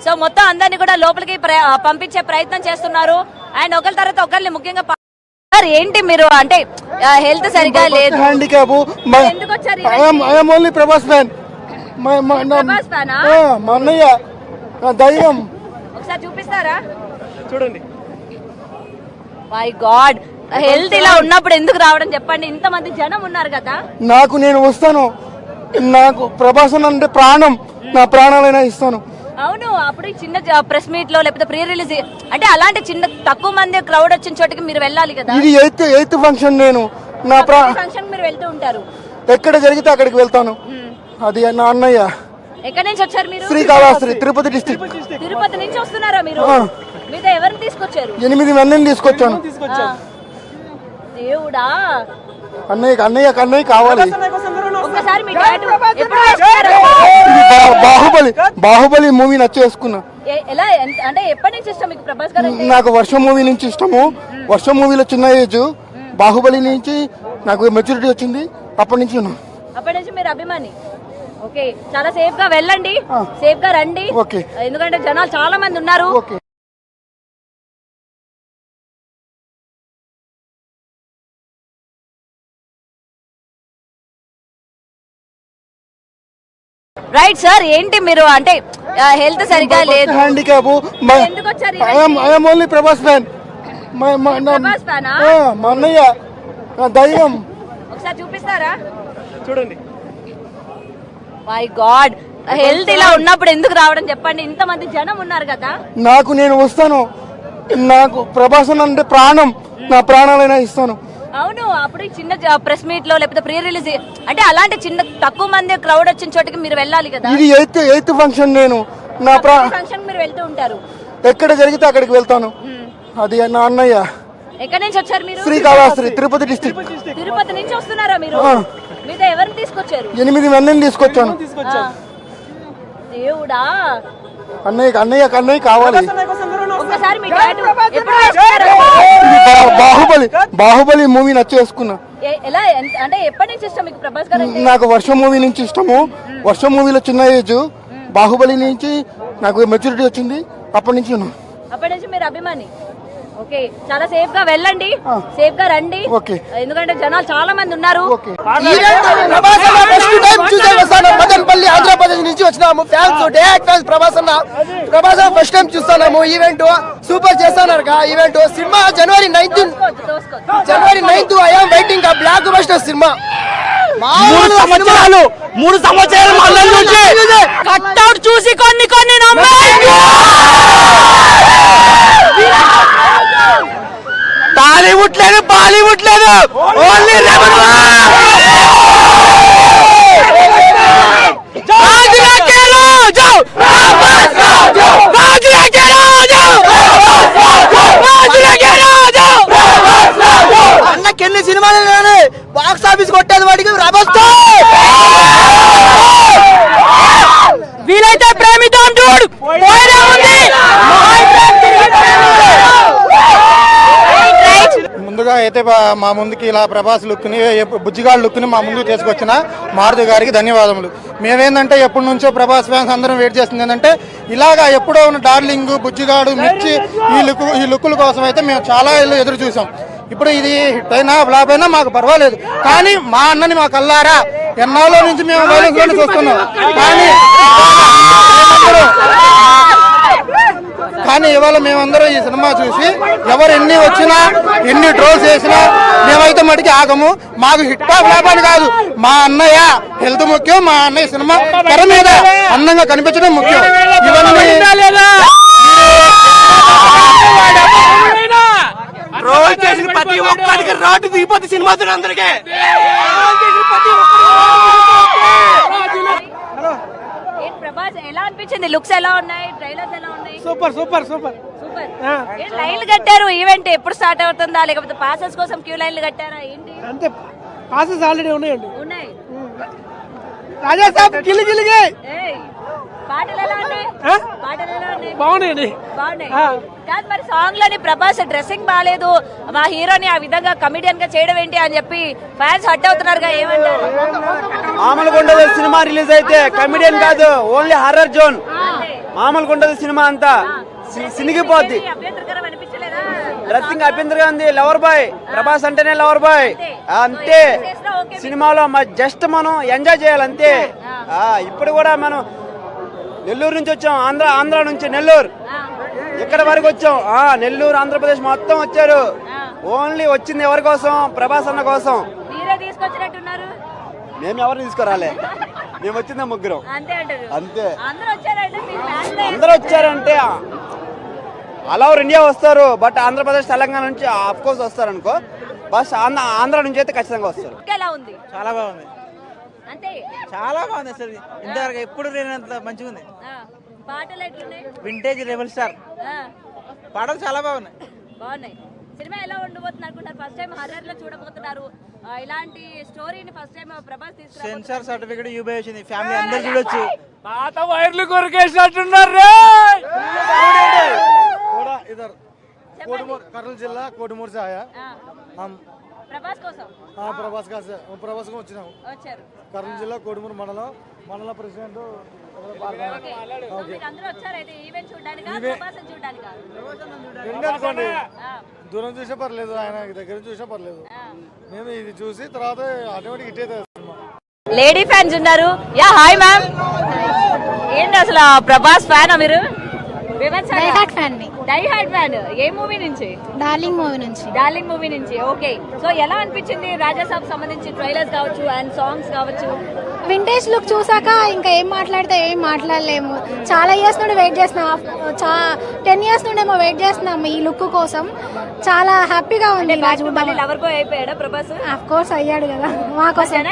So మొత్తం అందరినీ కూడా లోపలికి పంపించే ప్రయత్నం చేస్తున్నారు. అండ్ ఒకరి తర్వాత ఒకరిని ముఖ్యంగా సార్ ఏంటి మీరు అంటే హెల్త్ సరిగా లేదు, హ్యాండిక్యాప్ ఎందుకు వచ్చారు? I'm only Prabhas fan. Prabhas ఫ్యానా? మా అన్నయ్య దయ్యం. ఒకసారి చూపిస్తారా? చూడండి. మై గాడ్, హెల్త్ ఇలా ఉన్నప్పుడు ఎందుకు రావడం చెప్పండి? ఇంతమంది జనం ఉన్నారు కదా. నేను వస్తాను. నాకు ప్రభాస్ అంటే ప్రాణం. నా ప్రాణాలైనా ఇస్తాను. అవును, అప్పుడు చిన్న ప్రెస్ మీట్ లో లేకపోతే ప్రీ రిలీజ్ అంటే అలాంటి చిన్న తక్కువ మంది క్రౌడ్ వచ్చిన చోటికి మీరు వెళ్ళాలి కదా. ఇది ఎయిత్ ఫంక్షన్. నేను నా ఫంక్షన్ మీరు వెళ్తూ ఉంటారు, ఎక్కడ జరిగితే అక్కడికి వెళ్తాను. అది నా అన్నయ్య. ఎక్కడి నుంచి వచ్చారు మీరు? శ్రీకాళహస్తి, తిరుపతి డిస్ట్రిక్ట్. తిరుపతి నుంచి వస్తున్నారా మీరు? మీతో ఎవరిని తీసుకొచ్చారు? 8 మందిని తీసుకొచ్చాను. దేవుడా, అన్నయ్య కావాలి. ఒక్కసారి మీ బాహుబలి మూవీ నచ్చేసుకున్నా. ఎలా అంటే ఎప్పటి నుంచి ఇష్టం మీకు ప్రభాస్ గారు? నాకు వర్షం మూవీ నుంచి ఇష్టము. వర్షం మూవీలో చిన్న ఏజ్, బాహుబలి నుంచి నాకు మెచ్యూరిటీ వచ్చింది. అప్పటి నుంచి మీరు అభిమాని. ఓకే, చాలా సేఫ్ గా వెళ్ళండి, సేఫ్ గా రండి. ఎందుకంటే జనాలు చాలా మంది ఉన్నారు. రైట్ సార్, ఏంటి మీరు అంటే హెల్త్ సరిగా లేదు, హ్యాండిక్యాప్, ఎందుకు వచ్చారు? I'm only Prabhas fan. Prabhas ఫ్యానా? మా అన్నయ్య దయ్యం. ఒకసారి చూపిస్తారా? చూడండి. మై గాడ్, హెల్త్ ఇలా ఉన్నప్పుడు ఎందుకు రావడం చెప్పండి? ఇంతమంది జనం ఉన్నారు కదా. నేను వస్తాను. నాకు ప్రభాస్ అంటే ప్రాణం. నా ప్రాణాలైనా ఇస్తాను. అవును, అప్పుడు చిన్న ప్రెస్ మీట్ లో లేకపోతే ప్రీ రిలీజ్ అంటే అలాంటి చిన్న తక్కువ మంది క్రౌడ్ వచ్చిన చోటికి మీరు వెళ్ళాలి కదా. ఇది ఎయిత్ ఫంక్షన్. నేను నా ఫంక్షన్ మీరు వెళ్తూ ఉంటారు, ఎక్కడ జరిగితే అక్కడికి వెళ్తాను. అది నా అన్నయ్య. ఎక్కడి నుంచి వచ్చారు మీరు? శ్రీకాళహస్తి, తిరుపతి డిస్ట్రిక్ట్. తిరుపతి నుంచి వస్తున్నారా మీరు? మీతో ఎవరిని తీసుకొచ్చారు? 8 మందిని తీసుకొచ్చాను. దేవుడా, అన్నయ్య కావాలి. ఒక్కసారి మీ బాహుబలి మూవీ నచ్చేసుకున్నా. ఎలా అంటే ఎప్పటి నుంచి ఇష్టం మీకు ప్రభాస్ గారు? నాకు వర్షం మూవీ నుంచి ఇష్టము. వర్షం మూవీలో చిన్న ఏజ్, బాహుబలి నుంచి నాకు మెచ్యూరిటీ వచ్చింది. అప్పటి నుంచి మీరు అభిమాని. ఓకే, చాలా సేఫ్ గా వెళ్ళండి, సేఫ్ గా రండి. ఎందుకంటే జనాలు చాలా మంది ఉన్నారు. మదనపల్లి, ఆంధ్రప్రదేశ్ నుంచి వచ్చినాము. Fans, direct fans. Prabhas first time చూస్తున్నాము. ఈవెంట్ సూపర్ చేస్తున్నారు. Event cinema January 9th I'm waiting. Block buster cinema. 3 సంవత్సరాలు కట్అవుట్ చూసి కొన్ని టాలీవుడ్ లేదు, బాలీవుడ్ లేదు, ఓన్లీ అన్నకి ఎన్ని సినిమాలు కానీ బాక్స్ ఆఫీస్ కొట్టేది వాడికి రబస్తో. వీలైతే ప్రేమిద్దాం చూడు. ముందుగా అయితే మా ముందుకి ఇలా ప్రభాస్ లుక్ని, బుజ్జిగాడ్ లుక్ని మా ముందుకు తీసుకొచ్చిన మారుతి గారికి ధన్యవాదములు. మేమేందంటే ఎప్పటి నుంచో ప్రభాస్ ఫ్యాన్స్ అందరం వెయిట్ చేస్తుంది ఏంటంటే ఇలాగా ఎప్పుడో ఉన్న డార్లింగ్, బుజ్జిగాడు, మిర్చి ఈ లుక్కుల కోసం అయితే మేము చాలా ఎదురు చూసాం. ఇప్పుడు ఇది హిట్ అయినా ఫ్లాప్ అయినా మాకు పర్వాలేదు, కానీ మా అన్నని మా కల్లారా ఎన్నాళ్ళ నుంచి మేము వైలెన్స్ చూస్తున్నాం. కానీ ఇవాళ మేమందరం ఈ సినిమా చూసి ఎవరు ఎన్ని వచ్చినా, ఎన్ని ట్రోల్స్ చేసినా మేమైతే మటుకి ఆగము. మాకు హిట్ ఫ్లాప్ అని కాదు, మా అన్నయ్య హెల్త్ ముఖ్యం. మా అన్నయ్య సినిమా తెర మీద అందంగా కనిపించడం ముఖ్యం. ఇవన్నీ ట్రోల్ చేసిన ప్రతి ఒక్కరికి రాటు దిగిపోతే సినిమా అందరికీ. ప్రభాస్ ఎలా అనిపించింది? లుక్స్ ఎలా ఉన్నాయి? ట్రైలర్స్ ఎలా ఉన్నాయి? సూపర్. లైన్లు కట్టారు. ఈవెంట్ ఎప్పుడు స్టార్ట్ అవుతుందా, లేకపోతే పాసెస్ కోసం క్యూ లైన్లు కట్టారా ఏంటి? అంతే, పాసెస్ ఆల్రెడీ ఉన్నాయి. రాజా సాబ్ పాటలు ఎలా ఉన్నాయి? బాగున్నాయండి. కాదు మరి సాంగ్ లోని ప్రభాస్ డ్రెస్సింగ్ బాగాలేదు, మా హీరోని ఆ విధంగా కమిడియన్ గా చేయడం ఏంటి అని చెప్పి ఫ్యాన్స్ హట్ అవుతున్నారు. ఏమంటారు? ఆమలకొండ సినిమా రిలీజ్ అయితే కమిడియన్ కాదు, ఓన్లీ హారర్ జోన్. మామూలుగా ఉండదు సినిమా అంతా సినిగిపోద్ది. అభ్యంతరకరం అనిపించలేదా? డ్రెస్సింగ్ అభ్యంతరంగా ఉంది. లవర్ బాయ్ ప్రభాస్ అంటేనే లవర్ బాయ్ అంతే. సినిమాలో జస్ట్ మనం ఎంజాయ్ చేయాలంతే. ఇప్పుడు కూడా మనం నెల్లూరు నుంచి వచ్చాం, ఆంధ్ర నుంచి నెల్లూరు ఇక్కడ వరకు వచ్చాం. నెల్లూరు ఆంధ్రప్రదేశ్ మొత్తం వచ్చారు. ఓన్లీ వచ్చింది ఎవరి కోసం? ప్రభాస్ అన్న కోసం. మీరే తీసుకొచ్చినట్టున్నారు. మేము ఎవరిని తీసుకురాలే, మేము వచ్చిందే ముగ్గురం అంతే అంటారు. అంతే. అందరూ వచ్చారంటే మీ fans లే. అందరూ వచ్చారంటే ఆల్ ఓవర్ ఇండియా వస్తారు. బట్ ఆంధ్రప్రదేశ్ తెలంగాణ నుంచి ఆఫ్ కోర్స్ వస్తారు అనుకో. బస్ ఆంధ్ర నుంచి అయితే ఖచ్చితంగా వస్తారు. ఎలా ఉంది? చాలా బాగుంది, అంతే. చాలా బాగుంది. అసలు ఇంతవరకు ఎప్పుడు లేనంత మంచిగా ఉంది. పాటలు ఎట్లున్నాయి? వింటేజ్ రెబల్ స్టార్ ఆ, పాటలు చాలా బాగున్నాయి. బాగున్నాయి. సినిమా ఎలా ఉండబోతుంది అనుకుంటారు? ఫస్ట్ టైం హర్రర్ లో చూడబోతున్నారు. ఇలాంటి స్టోరీని ఫస్ట్ టైం ప్రభాస్ తీసుకురాబోతున్నారు. సెన్సార్ సర్టిఫికేట్ యూబై వచ్చింది, ఫ్యామిలీ అందరు చూడొచ్చు. పాత వైర్లు కొరికేసినట్టున్నారు. इधर कोडमूर कर्नूल जिला कोडमूर से आया हम ప్రభాస్ కోసం प्रभास का प्रभास को వచ్చినాము వచ్చారు. కర్నూలు జిల్లా కోడుమూరు మండల ప్రెసిడెంట్ మీరు అందరూ వచ్చారు అయితే ఈవెంట్ చూడడానికా ప్రభాస్ చూడడానికా? అనుకోండి. దూరం చూసే పర్లేదు, ఆయన దగ్గర చూసే పర్లేదు. మేము ఇది చూసి తర్వాత ఆటోమేటిక్ హిట్ అవుతుంది సినిమా. లేడీ ఫ్యాన్స్ ఉన్నారు. Yeah hi ma'am. ఏంటి అసలు ప్రభాస్ ఫ్యానా మీరు? డై హార్ట్ ఫ్యాన్ ని. Die hard fan. ఏ మూవీ నుంచి? డార్లింగ్ మూవీ నుంచి. డార్లింగ్ మూవీ నుంచి. ఓకే. సో ఎలా అనిపించింది రాజాసాబ్ సంబంధించి ట్రైలర్స్ కావచ్చు అండ్ సాంగ్స్ కావచ్చు? వింటేజ్ లుక్ చూసాక ఇంకా ఏం మాట్లాడితే ఏం మాట్లాడలేము. చాలా ఇయర్స్ నుండి వెయిట్ చేస్తున్నాం, 10 ఇయర్స్ నుండి ఏమో వెయిట్ చేస్తున్నాం ఈ లుక్ కోసం. చాలా హ్యాపీగా ఉంది. లవర్ బాయ్ అయిపోయాడా ప్రభాస్? ఆఫ్ కోర్స్ అయ్యాడు కదా మా కోసం.